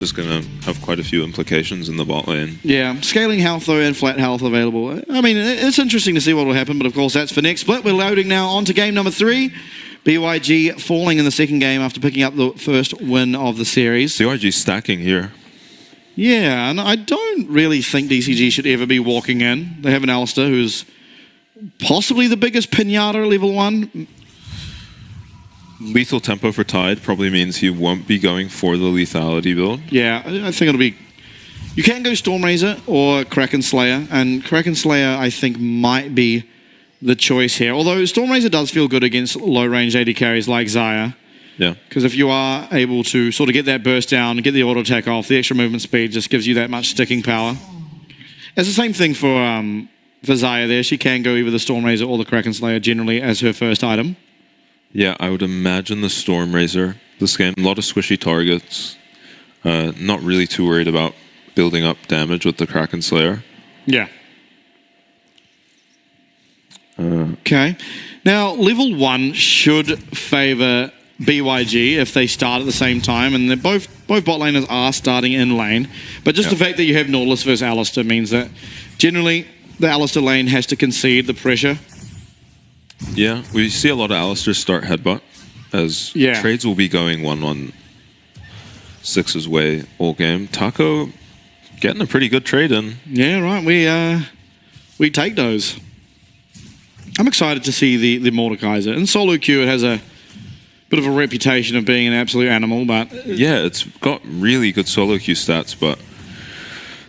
is going to have quite a few implications in the bot lane. Yeah, scaling health though and flat health available. I mean, it's interesting to see what will happen, but of course that's for next split. We're loading now onto game number 3. BYG falling in the second game after picking up the first win of the series. BYG stacking here. Yeah, and I don't really think DCG should ever be walking in. They have an Alistair who's possibly the biggest pinata at level 1. Lethal tempo for Tide probably means he won't be going for the lethality build. Yeah, I think it'll be... You can go Stormrazor or Kraken Slayer, and Kraken Slayer I think might be the choice here. Although Stormrazor does feel good against low-range AD carries like Xayah. Yeah. Because if you are able to sort of get that burst down, get the auto attack off, the extra movement speed just gives you that much sticking power. It's the same thing for Xayah there. She can go either the Stormrazor or the Kraken Slayer generally as her first item. Yeah, I would imagine the Stormrazor this game. A lot of squishy targets. Not really too worried about building up damage with the Kraken Slayer. Yeah. Okay. Now, level 1 should favor BYG if they start at the same time, and they're both bot laners are starting in lane. But just the fact that you have Nautilus versus Alistair means that generally the Alistair lane has to concede the pressure. Yeah, we see a lot of Alistair start headbutt, as trades will be going 1-1-6's way all game. Taco getting a pretty good trade in. Yeah, right. We take those. I'm excited to see the Mordekaiser. In solo queue, it has a bit of a reputation of being an absolute animal, but... Yeah, it's got really good solo queue stats, but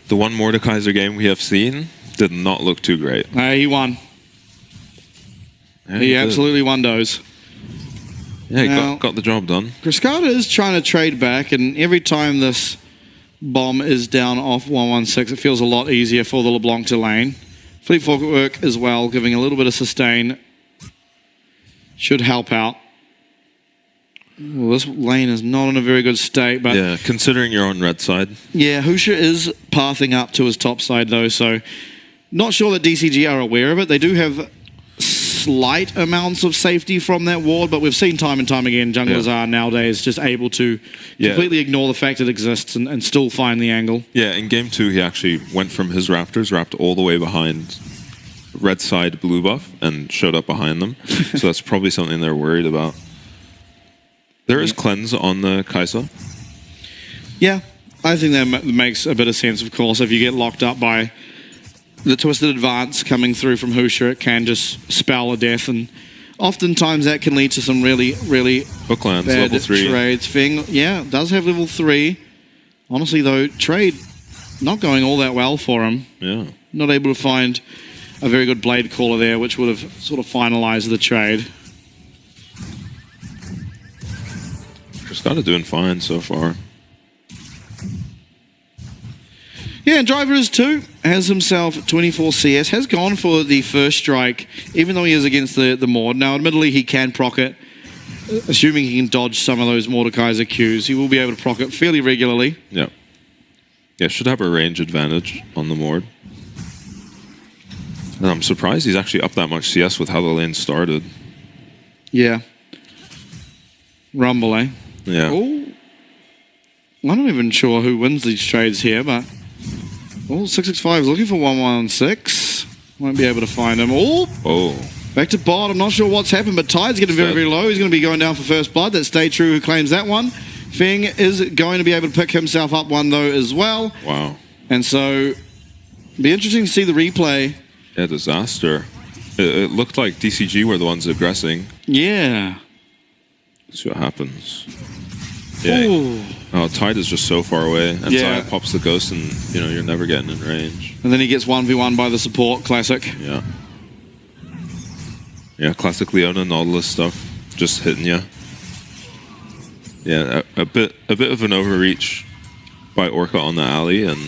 the one Mordekaiser game we have seen did not look too great. He won. Yeah, he absolutely won those. Yeah, he got the job done. Cascada is trying to trade back, and every time this bomb is down off 116, it feels a lot easier for the LeBlanc to lane. Fleet footwork as well, giving a little bit of sustain. Should help out. Well, this lane is not in a very good state, but... Yeah, considering you're on red side. Yeah, Husha is pathing up to his top side, though, so... Not sure that DCG are aware of it. They do have slight amounts of safety from that ward, but we've seen time and time again junglers are nowadays just able to completely ignore the fact it exists and still find the angle. Yeah, in game 2 he actually went from his Raptors, wrapped all the way behind red side blue buff, and showed up behind them. So that's probably something they're worried about. There is cleanse on the Kai'Sa. Yeah, I think that makes a bit of sense, of course. If you get locked up by the Twisted Advance coming through from Husha, it can just spell a death, and oftentimes that can lead to some really, really Hooklands, bad level 3. trades. Fing, does have level 3. Honestly, though, trade not going all that well for him. Yeah. Not able to find a very good blade caller there, which would have sort of finalized the trade. Cascada doing fine so far. Yeah, and Driver is 2, has himself 24 CS, has gone for the first strike, even though he is against the Mord. Now, admittedly, he can proc it, assuming he can dodge some of those Mordekaiser Qs. He will be able to proc it fairly regularly. Yeah. Yeah, should have a range advantage on the Mord. And I'm surprised he's actually up that much CS with how the lane started. Yeah. Rumble, eh? Yeah. Oh, I'm not even sure who wins these trades here, but... Oh, 665 is looking for 116. Won't be able to find him. Oh! Back to bot. I'm not sure what's happened, but Tide's getting very, very low. He's going to be going down for first blood. That's Stay True who claims that one. Feng is going to be able to pick himself up one, though, as well. Wow. And so, be interesting to see the replay. Yeah, disaster. It looked like DCG were the ones aggressing. Yeah. Let's see what happens. Yeah. Oh, Tide is just so far away. And Xayah pops the ghost and, you're never getting in range. And then he gets 1v1 by the support. Classic. Yeah. Yeah, classic Leona Nautilus stuff. Just hitting you. Yeah, a bit of an overreach by Orca on the alley, and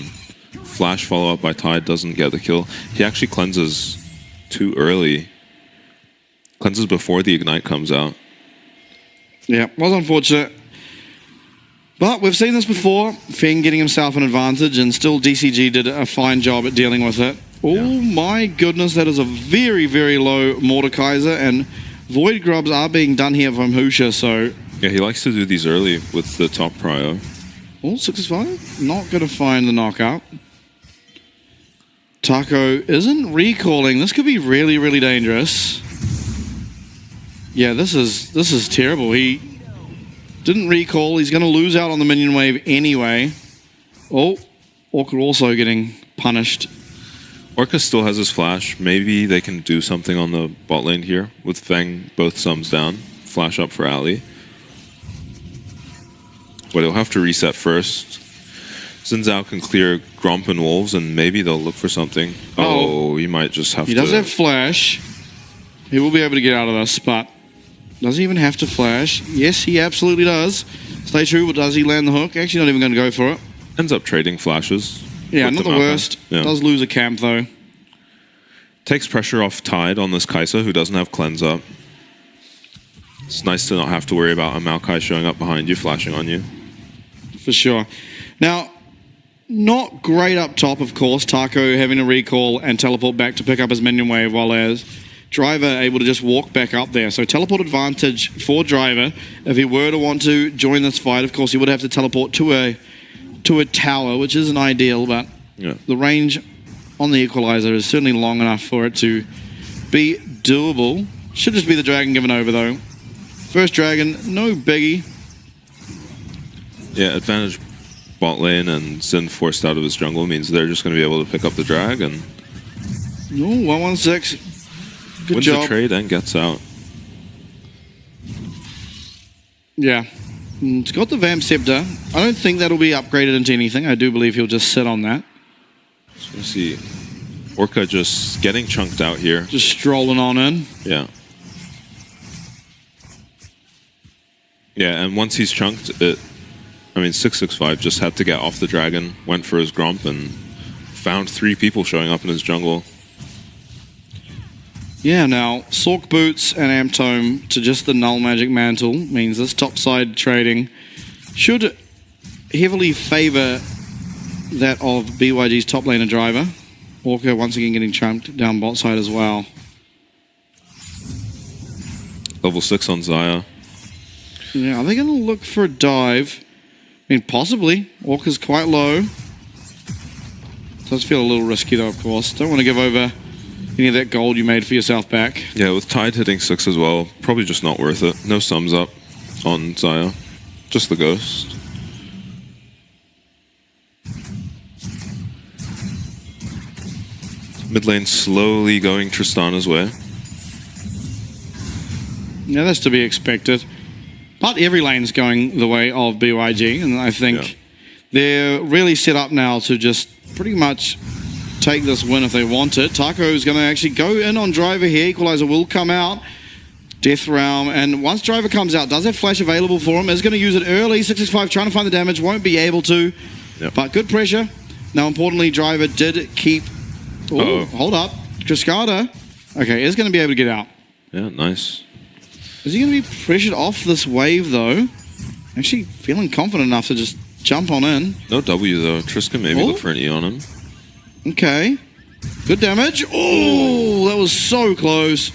flash follow-up by Tide doesn't get the kill. He actually cleanses too early. Cleanses before the Ignite comes out. Yeah, was unfortunate. But we've seen this before. Feng getting himself an advantage, and still DCG did a fine job at dealing with it. Oh my goodness, that is a very, very low Mordekaiser, and Void Grubs are being done here from Husha, so... Yeah, he likes to do these early with the top prio. Oh, 6-5. Not going to find the knockup. Taco isn't recalling. This could be really, really dangerous. Yeah, this is terrible. He didn't recall. He's going to lose out on the minion wave anyway. Oh, Orca also getting punished. Orca still has his flash. Maybe they can do something on the bot lane here with Feng both sums down. Flash up for Ali. But he'll have to reset first. Xin Zhao can clear Gromp and Wolves, and maybe they'll look for something. Oh, he might just have to... He does have flash. He will be able to get out of this, but does he even have to flash? Yes, he absolutely does. Stay true, but does he land the hook? Actually, not even going to go for it. Ends up trading flashes. Yeah, not the worst. Yeah. Does lose a camp, though. Takes pressure off Tide on this Kai'Sa, who doesn't have cleanse up. It's nice to not have to worry about a Maokai showing up behind you, flashing on you. For sure. Now, not great up top, of course. Taco having to recall and teleport back to pick up his minion wave, while as Driver able to just walk back up there. So teleport advantage for Driver. If he were to want to join this fight, of course, he would have to teleport to a tower, which isn't ideal, but the range on the equalizer is certainly long enough for it to be doable. Should just be the dragon given over, though. First dragon, no biggie. Yeah, advantage bot lane, and Xin forced out of his jungle means they're just going to be able to pick up the drag and... Ooh, 116. Good wins job. the trade and gets out. Yeah. It's got the Vamp Scepter. I don't think that'll be upgraded into anything. I do believe he'll just sit on that. So you see Orca just getting chunked out here. Just strolling on in. Yeah. Yeah, and once he's chunked, 665 just had to get off the dragon, went for his Gromp, and found 3 people showing up in his jungle. Yeah, now, Sork Boots and Amtome to just the Null Magic Mantle means this topside trading should heavily favor that of BYG's top laner Driver. Orca once again getting chunked down bot side as well. Level 6 on Xayah. Yeah, are they going to look for a dive? I mean, possibly. Orca's quite low. Does feel a little risky, though, of course. Don't want to give over any of that gold you made for yourself back. Yeah, with Tide hitting 6 as well, probably just not worth it. No sums up on Xayah. Just the Ghost. Mid lane slowly going Tristana's way. Yeah, that's to be expected. But every lane's going the way of BYG, and I think they're really set up now to just pretty much take this win if they want it. Taco's going to actually go in on Driver here. Equalizer will come out. Death Realm, and once Driver comes out, does have flash available for him. Is going to use it early. 665 trying to find the damage, won't be able to. Yep. But good pressure. Now, importantly, Driver did keep... Oh, hold up. Cascada. Okay, is going to be able to get out. Yeah, nice. Is he going to be pressured off this wave, though? Actually feeling confident enough to just jump on in. No W, though. Triska maybe look for an E on him. Okay. Good damage. Oh, that was so close.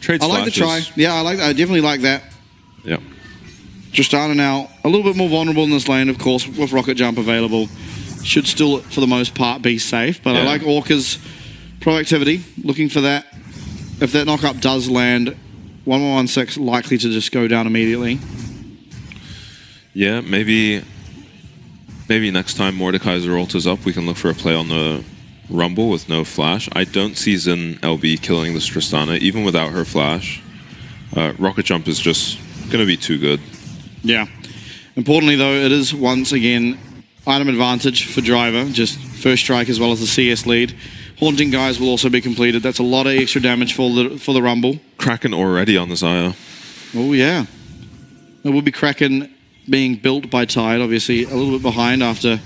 Trades I like the try. Yeah, I definitely like that. Yep. Tristana now a little bit more vulnerable in this lane, of course, with Rocket Jump available. Should still, for the most part, be safe. But I like Orca's proactivity, looking for that. If that knockup does land, 1116 likely to just go down immediately. Yeah, maybe next time Mordekaiser ultas up, we can look for a play on the Rumble with no flash. I don't see Xin LB killing this Tristana, even without her flash. Rocket Jump is just going to be too good. Yeah. Importantly, though, it is once again item advantage for Driver, just first strike as well as the CS lead. Haunting Guys will also be completed. That's a lot of extra damage for the Rumble. Kraken already on the Xayah. Oh, yeah. It will be Kraken being built by Tide, obviously a little bit behind after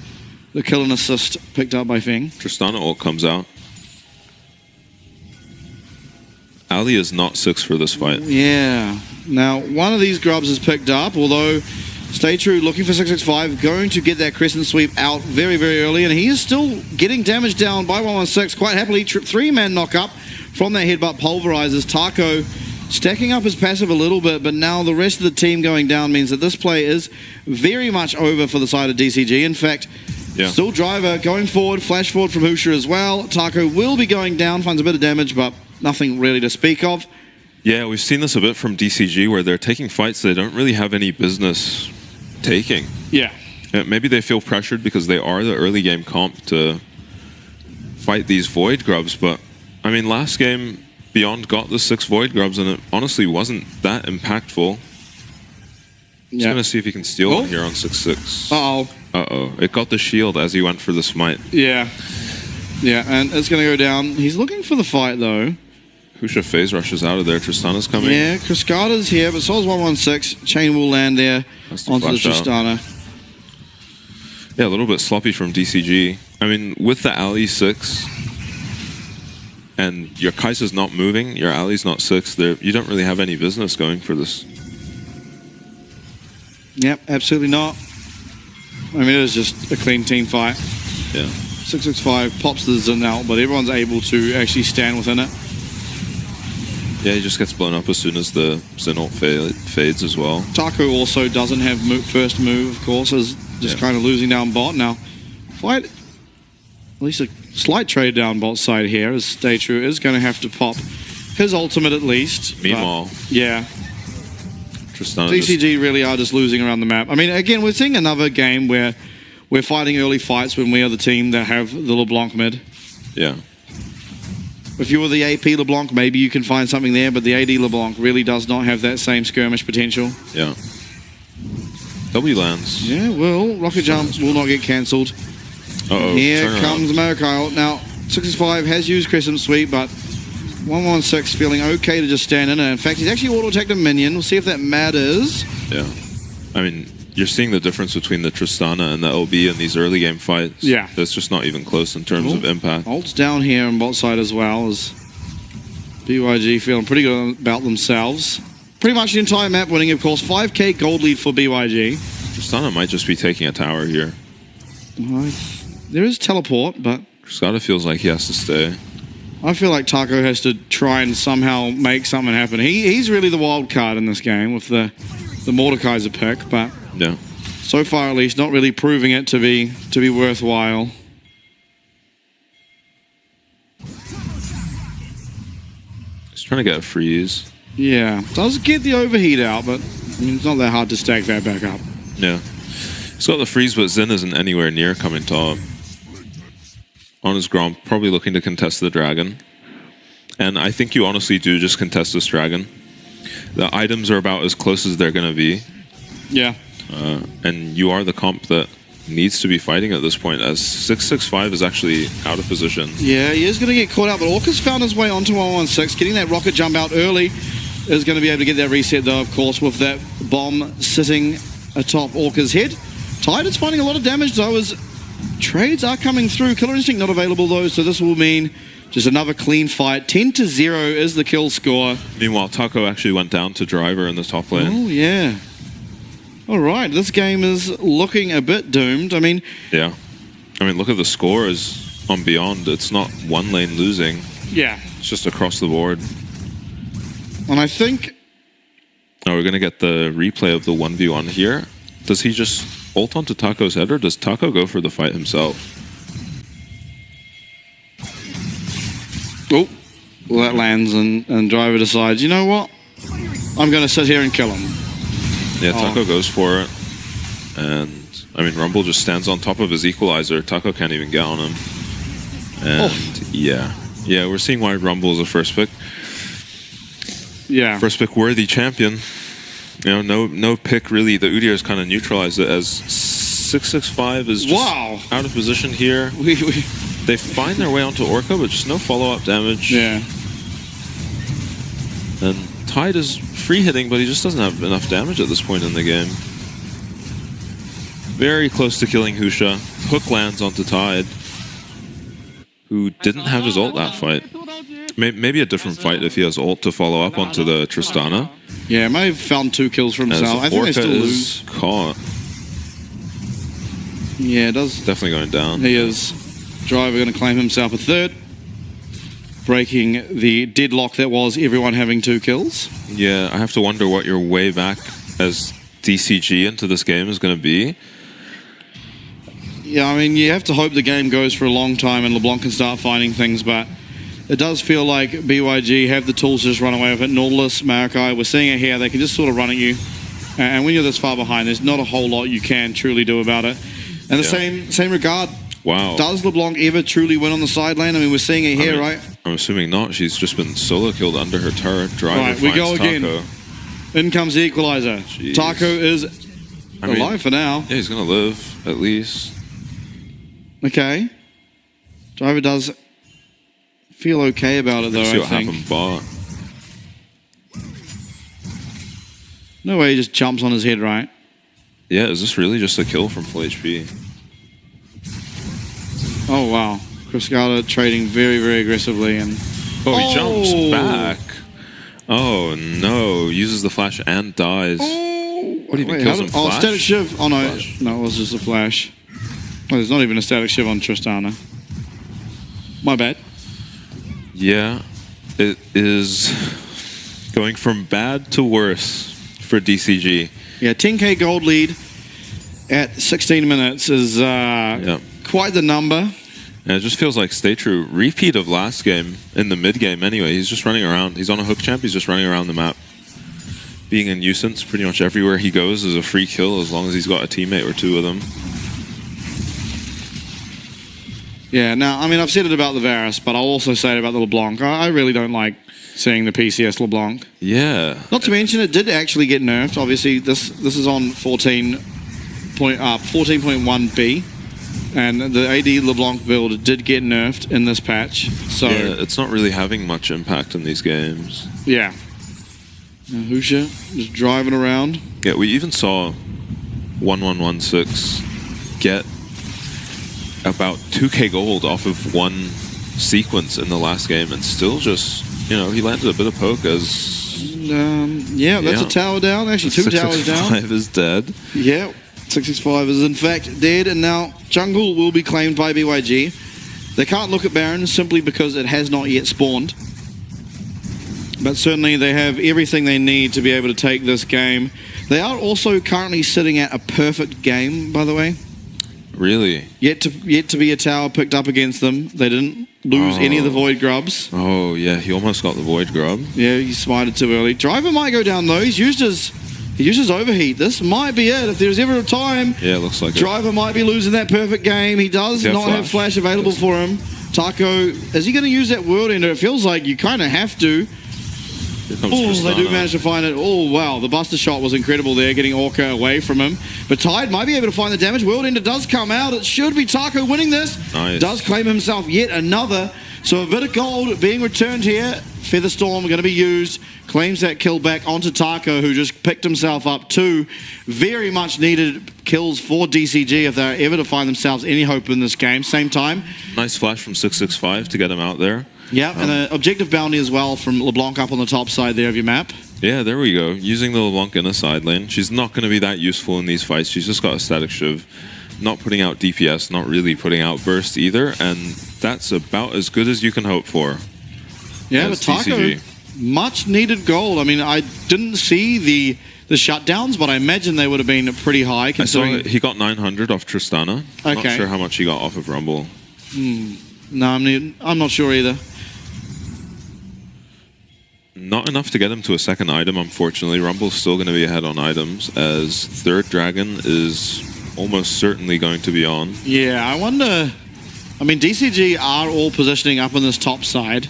the kill and assist picked up by Feng. Tristana ult comes out. Ali is not 6 for this fight. Yeah. Now, one of these grubs is picked up, although Stay True looking for 665, going to get that Crescent Sweep out very, very early, and he is still getting damage down by 116 quite happily. 3-man knock up from that headbutt pulverizes. Taco stacking up his passive a little bit, but now the rest of the team going down means that this play is very much over for the side of DCG. In fact, still Driver going forward, flash forward from Husha as well. Taco will be going down, finds a bit of damage, but nothing really to speak of. Yeah, we've seen this a bit from DCG where they're taking fights they don't really have any business taking. Yeah. Maybe they feel pressured because they are the early game comp to fight these Void Grubs, but I mean, last game, Beyond got the 6 Void Grubs and it honestly wasn't that impactful. Just gonna see if he can steal one here on 6-6. Uh-oh. It got the shield as he went for the smite. Yeah, and it's gonna go down. He's looking for the fight though. Husha phase rushes out of there. Tristana's coming. Yeah, Cascada's here, but so is 116. Chain will land there onto the Tristana. Yeah, a little bit sloppy from DCG. I mean, with the alley 6, and your Kai'Sa's not moving, your alley's not 6, you don't really have any business going for this. Yep, absolutely not. I mean, it is just a clean team fight. Yeah. 665 pops the Zen out, but everyone's able to actually stand within it. Yeah, he just gets blown up as soon as the Zen ult fades as well. Taco also doesn't have first move, of course, is just kind of losing down bot now. Fight, at least a slight trade down bot side here, as DayTru is going to have to pop his ultimate at least. Meanwhile, yeah. Tristana DCG really are just losing around the map. I mean, again, we're seeing another game where we're fighting early fights when we are the team that have the LeBlanc mid. Yeah. If you were the AP LeBlanc, maybe you can find something there, but the AD LeBlanc really does not have that same skirmish potential. Yeah. W lands. Yeah, well, rocket jump will not get cancelled. Uh-oh. Here comes Marikyle. Now, 665 has used Crescent Sweep, but 116 feeling okay to just stand in it. In fact, he's actually auto-attacked a minion. We'll see if that matters. Yeah. I mean, you're seeing the difference between the Tristana and the OB in these early game fights. Yeah. That's just not even close in terms of impact. Ult's down here on bot side as well, as BYG feeling pretty good about themselves. Pretty much the entire map winning, of course. 5k gold lead for BYG. Tristana might just be taking a tower here. There is teleport, but Tristana feels like he has to stay. I feel like Taco has to try and somehow make something happen. He's really the wild card in this game with the Mordekaiser pick, but yeah, so far at least not really proving it to be worthwhile. He's trying to get a freeze. Yeah, does get the overheat out, but I mean, it's not that hard to stack that back up. Yeah, he's got the freeze, but Zen isn't anywhere near coming top. On his Grom, probably looking to contest the dragon. And I think you honestly do just contest this dragon. The items are about as close as they're going to be. Yeah. And you are the comp that needs to be fighting at this point, as 665 is actually out of position. Yeah, he is going to get caught out, but Orca's found his way onto 116. Getting that rocket jump out early is going to be able to get that reset, though, of course, with that bomb sitting atop Orca's head. Tide is finding a lot of damage, though, as trades are coming through. Killer Instinct not available, though, so this will mean just another clean fight. 10-0 is the kill score. Meanwhile, Taco actually went down to Driver in the top lane. Oh, yeah. All right, this game is looking a bit doomed. I mean... Yeah. I mean, look at the scores on Beyond. It's not one lane losing. Yeah. It's just across the board. And I think... Oh, we're going to get the replay of the 1v1 here. Does he just ult onto Taco's head, or does Taco go for the fight himself? Oh, well, that lands and Driver decides, you know what? I'm going to sit here and kill him. Yeah, Taco goes for it. And, I mean, Rumble just stands on top of his equalizer. Taco can't even get on him. And, yeah. Yeah, we're seeing why Rumble is a first pick. Yeah. First pick worthy champion. You know, no pick really. The Udyr's kind of neutralized it, as 665 is just out of position here. They find their way onto Orca, but just no follow-up damage. Yeah. And Tide is free hitting, but he just doesn't have enough damage at this point in the game. Very close to killing Husha. Hook lands onto Tide, who didn't have his ult that fight. Maybe a different fight if he has ult to follow up onto the Tristana. Yeah, may have found 2 kills for himself. I think they still lose. Caught. Yeah, it does. Definitely going down. He is. Driver going to claim himself a third. breaking the deadlock that was everyone having 2 kills. Yeah, I have to wonder what your way back as DCG into this game is going to be. Yeah, I mean, you have to hope the game goes for a long time and LeBlanc can start finding things, but it does feel like BYG have the tools to just run away with it. Nautilus, Maokai, we're seeing it here. They can just sort of run at you. And when you're this far behind, there's not a whole lot you can truly do about it. And the same regard, wow. Does LeBlanc ever truly win on the side lane? I mean, we're seeing it here, right? I'm assuming not. She's just been solo killed under her turret. Driver right, we go again. Taco. In comes the equalizer. Jeez. Taco is alive for now. Yeah, he's going to live, at least. Okay. Driver does feel okay about it, though, Let's see I what think. happened, bot. No way he just jumps on his head, right? Yeah, is this really just a kill from full HP? Oh, wow. Criscata trading very, very aggressively. And oh, he jumps back. Oh, no. Uses the flash and dies. Oh, what, even kills him flash? Static Shiv. Oh, no. Flash. No, it was just a flash. Well, there's not even a Static Shiv on Tristana. My bad. Yeah, it is going from bad to worse for DCG. Yeah, 10k gold lead at 16 minutes is quite the number. And it just feels like Stay True. Repeat of last game in the mid game anyway. He's just running around. He's on a hook champ. He's just running around the map. Being a nuisance pretty much everywhere he goes is a free kill as long as he's got a teammate or 2 with him. Yeah, now, I mean, I've said it about the Varus, but I'll also say it about the LeBlanc. I really don't like seeing the PCS LeBlanc. Yeah. Not to mention, it did actually get nerfed. Obviously, this is on 14.1B, and the AD LeBlanc build did get nerfed in this patch. So yeah, it's not really having much impact in these games. Yeah. Now, Husha just driving around. Yeah, we even saw 1116 get about 2k gold off of one sequence in the last game and still just, you know, he landed a bit of poke as... yeah, that's a tower down. Actually, 2 towers down. 665 is dead. Yeah, 665 is in fact dead, and now jungle will be claimed by BYG. They can't look at Baron simply because it has not yet spawned. But certainly they have everything they need to be able to take this game. They are also currently sitting at a perfect game, by the way. Really? Yet to be a tower picked up against them. They didn't lose any of the Void Grubs. Oh, yeah, he almost got the Void Grub. Yeah, he smited too early. Driver might go down, though. He used his overheat. This might be it. If there's ever a time, yeah, it looks like Driver might be losing that perfect game. He does not have flash available for him. Taco, is he going to use that World Ender? It feels like you kind of have to. Oh, they do manage to find it. Oh, wow. The Buster shot was incredible there, getting Orca away from him. But Tide might be able to find the damage. World Ender does come out. It should be Taco winning this. Nice. Does claim himself yet another. So a bit of gold being returned here. Featherstorm going to be used. Claims that kill back onto Taco, who just picked himself up 2 very much needed kills for DCG if they're ever to find themselves any hope in this game. Same time. Nice flash from 665 to get him out there. Yeah, and an objective bounty as well from LeBlanc up on the top side there of your map. Yeah, there we go. Using the LeBlanc in a side lane. She's not going to be that useful in these fights. She's just got a static shiv. Not putting out DPS, not really putting out burst either, and that's about as good as you can hope for. Yeah, but Taco, much needed gold. I mean, I didn't see the shutdowns, but I imagine they would have been pretty high. Considering... I saw he got 900 off Tristana. Okay. Not sure how much he got off of Rumble. No, I'm not sure either. Not enough to get him to a second item, unfortunately. Rumble's still going to be ahead on items, as third dragon is almost certainly going to be on. Yeah, I wonder... I mean, DCG are all positioning up on this top side.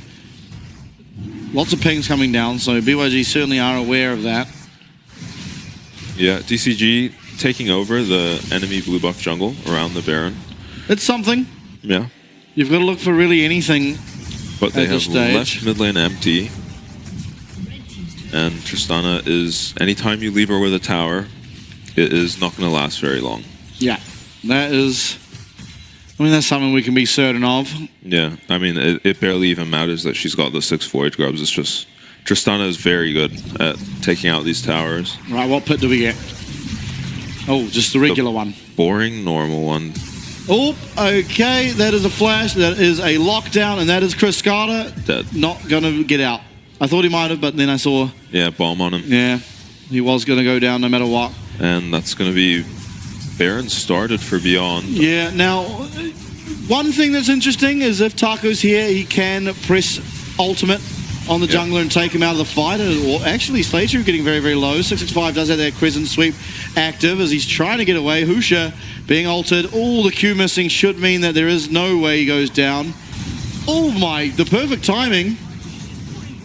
Lots of pings coming down, so BYG certainly are aware of that. Yeah, DCG taking over the enemy blue buff jungle around the Baron. It's something. Yeah. You've got to look for really anything. But they have left mid lane empty. And Tristana is, anytime you leave her with a tower, it is not going to last very long. Yeah, that is, I mean, that's something we can be certain of. Yeah, I mean, it barely even matters that she's got the 6 Void Grubs. It's just, Tristana is very good at taking out these towers. Right, what pit do we get? Oh, just the regular one. Boring normal one. Oh, okay. That is a flash. That is a lockdown, and that is Chris Carter. Dead. Not going to get out. I thought he might have, but then I saw... Yeah, bomb on him. Yeah, he was going to go down no matter what. And that's going to be Baron started for Beyond. Yeah, now, one thing that's interesting is if Taco's here, he can press ultimate on the jungler and take him out of the fight. Or actually, Slater getting very, very low. 665 does have that Crescent Sweep active as he's trying to get away. Husha being altered. All the Q missing should mean that there is no way he goes down. Oh my, the perfect timing.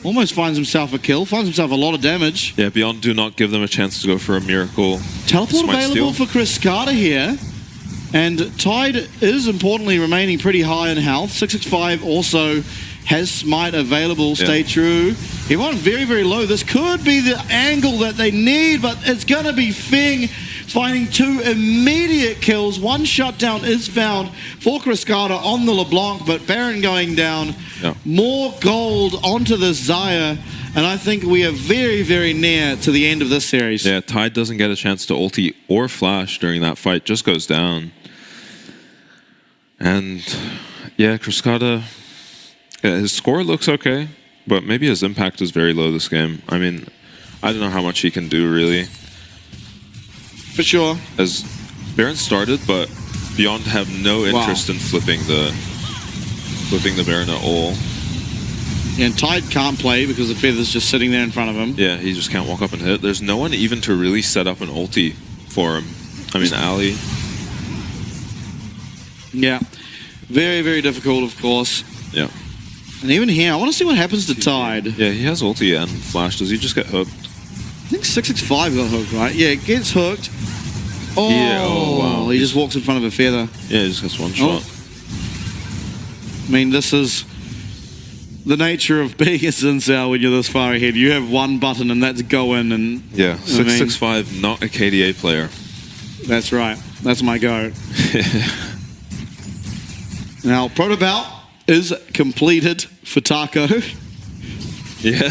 Almost finds himself a kill. Finds himself a lot of damage. Yeah, Beyond do not give them a chance to go for a miracle. Teleport Smite available steal. for Chris Carter here. And Tide is importantly remaining pretty high in health. 665 also has Smite available. Stay true. He went very, very low. This could be the angle that they need, but it's going to be Fing finding 2 immediate kills. 1 shutdown is found for Chris Carter on the LeBlanc, but Baron going down. More gold onto the Xayah, and I think we are very, very near to the end of this series. Yeah, Tide doesn't get a chance to ulti or flash during that fight. Just goes down. And yeah, Chris Carter, his score looks okay, but maybe his impact is very low this game. I mean, I don't know how much he can do, really. For sure. As Baron started, but Beyond have no interest in flipping the Baron at all. Yeah, and Tide can't play because the Feather's just sitting there in front of him. Yeah, he just can't walk up and hit. There's no one even to really set up an ulti for him. I mean, Ali. Yeah. Very, very difficult, of course. Yeah. And even here, I want to see what happens to Tide. Yeah, he has ulti and flash. Does he just get hooked? I think 665 got hooked, right? Yeah, it gets hooked. Oh, yeah, oh wow. He just walks in front of a Feather. Yeah, he just gets one shot. I mean, this is the nature of being a Zinsao when you're this far ahead. You have one button and that's go in. And yeah, 665, not a KDA player. That's right. That's my go. Now, Proto Bout is completed for Taco. Yeah,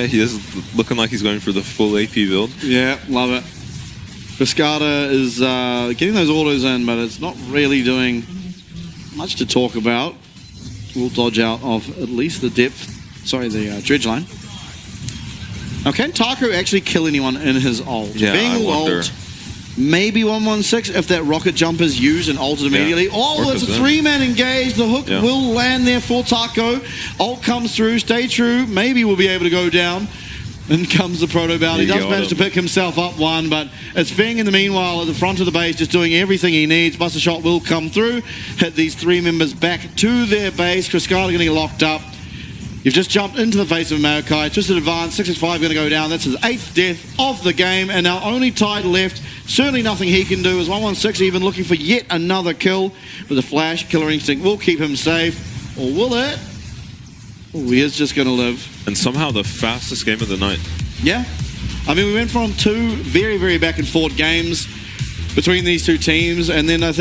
he is looking like he's going for the full AP build. Yeah, love it. Cascada is getting those autos in, but it's not really doing much to talk about. We'll dodge out of at least the depth. Sorry, the dredge line. Now, can Taco actually kill anyone in his ult? Yeah, I wonder. Ult, maybe 116 if that rocket jump is used and ulted immediately. Yeah. Oh, it's a 3-man engage. The hook will land there for Taco. Ult comes through. Stay true. Maybe we'll be able to go down. In comes the Proto Bout. He does manage to pick himself up one, but it's Feng in the meanwhile at the front of the base just doing everything he needs. Buster Shot will come through, hit these 3 members back to their base. Cascada going to get locked up. You've just jumped into the face of Maokai. Twisted Advance, 665 going to go down. That's his 8th death of the game, and now only Tide left. Certainly nothing he can do as 116 even looking for yet another kill. But the Flash, Killer Instinct will keep him safe. Or will it? Oh, he is just going to live. And somehow the fastest game of the night. Yeah. I mean, we went from 2 very, very back and forth games between these 2 teams, and then I think